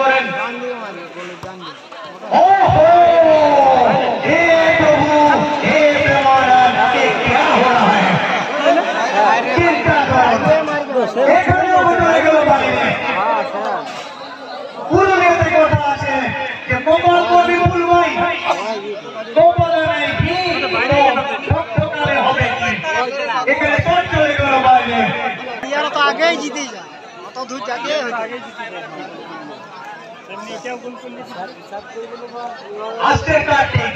করেন। ओहो हे प्रभु हे प्रेमानंद ये क्या हो रहा है चिंता करो এখানেও বদলে গেল বাইরে পুরুলিয়া থেকে কথা আছে যে গোপাল কবি ফুলবাই গোপালে নাই কি ঠকঠকালে হবে কি এখানে কোন চলে গেল বাইরে ইয়ারা তো আগেই জিতে যায় অত দূর যাকে আগে জিতে যায় এমনি এটাও গোল করলে সব করে দিল আজকে কার্তিক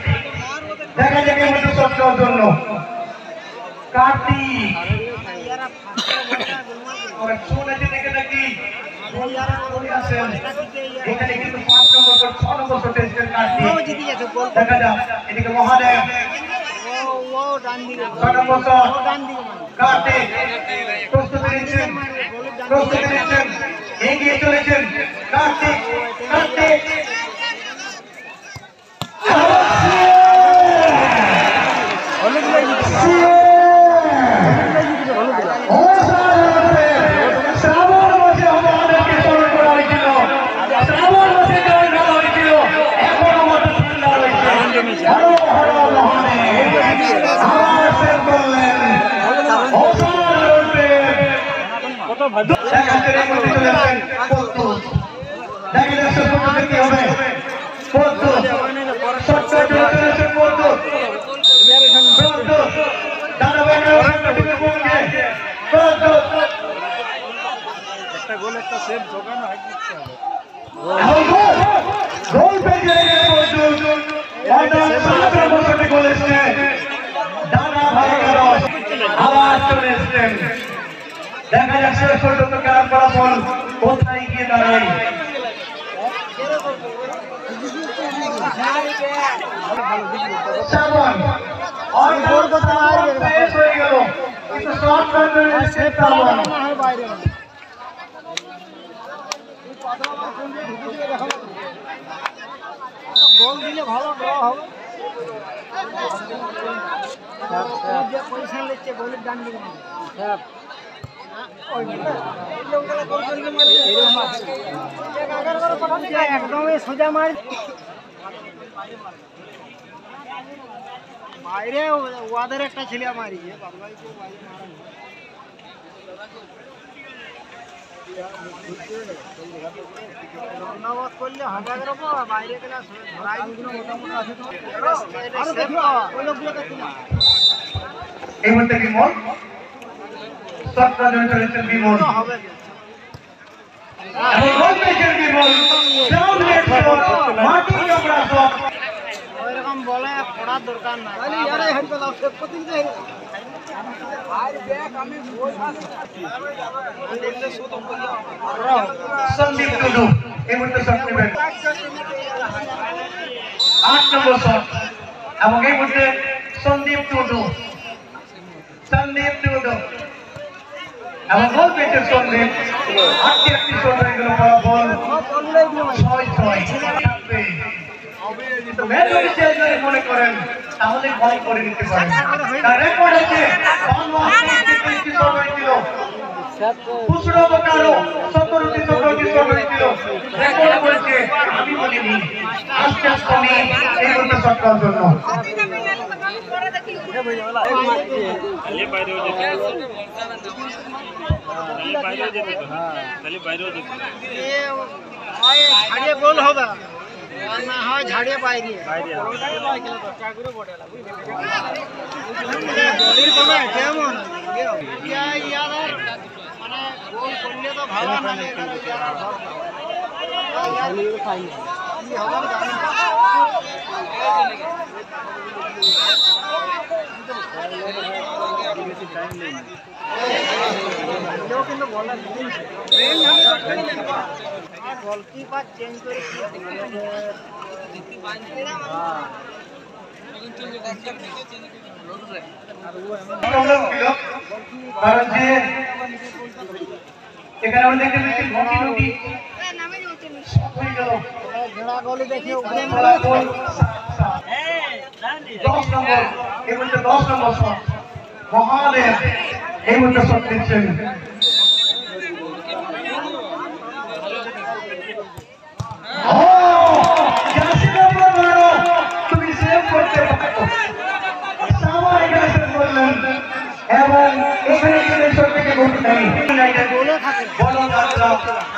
দেখা যাবে মতো সবটার জন্য কার্তিক ইয়ারা ফাঁকা বলটা গোলমাল और सोने देने के लगी यार कोई आसेन এখানে কিন্তু 5 নম্বর 6 নম্বর টেস্টের কার্তিক ও জিতে গেছে গোল দেখা যাক এদিকে মহাদেব ও ডান দিকে 6 নম্বর ও ডান দিকে কার্তিক প্রস্তুতি নিচ্ছেন এগিয়ে চলেছেন কার্তিক কার্তিক দেখা যাচ্ছে ছোট খেলার ফলাফল কোথায় গিয়ে দাঁড়ায় গোল দিলে ভালো ড্র হবে যে পজিশন নিচ্ছে গোলের ডান দিকে একদম সোজা মার বাইরে ওদের একটা ছেলে মারি ধন্যবাদ করলে হাঁটা করবো বাইরে গেলে মোটামুটি আছে এই মুহূর্তে বিমল সবটা জন্য চলেছেন বিমল হবে এবং গোল পেয়েছেন বিমল ডাউন লেট মাটি কামড়া শট ওইরকম বলে পড়ার দরকার নাই ইয়ারে হেড পেলাম প্রতিদিন আর ব্যাক আমি বল দেখলে শুধু সন্দীপ টুডু এই মুহূর্তে শট নেবেন 8 নম্বর শট এবং এই মুহূর্তে সন্দীপ টুডু এবং গোল পেয়েছেন সন্দীপ আজকে একটি শট হয়ে গেল ফলাফল 6-6 মনে করেন তাহলে ভয় করে নিতে পারেন তার রেকর্ড আছে খুচরো কারো 17টি শট হয়েছিল রেকর্ড করেছে আমি বলিনি আজকে আমি এই মতো শট করার জন্য ঝাড়িয়ে গোল হবে না হয় ঝাড়িয়ে বাইরে গলির কোনো কেমন মানে গোল করলে তো ভালো লাগে কিন্তু বলার গোলকিপার চেঞ্জ করে কারণ যে এখানে আমরা দেখতে পাচ্ছি ঘটি হয়ে গেল ঘোড়া গলি দেখে 10 নম্বর এই মধ্যে 10 নম্বর শট মহাদেব এই মধ্যে শট দিচ্ছেন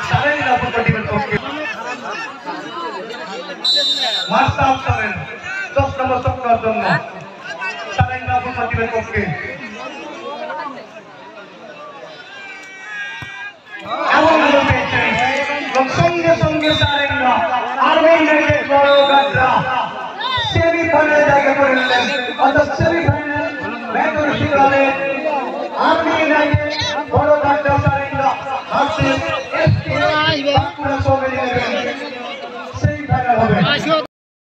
সারেঙ্গাপুর প্রতিবের পক্ষে মাস্টার করেন 10 নম্বর চক্কর জন্য সারেঙ্গাপুর প্রতিবের পক্ষে এমন পেয়েছেন এবং সঙ্গে সঙ্গে সারেঙ্গা আর্মি ইউনাইটেড বড় গাড্রা সেমিফাইনালে জায়গা করে নিলেন অর্থাৎ সেমিফাইনাল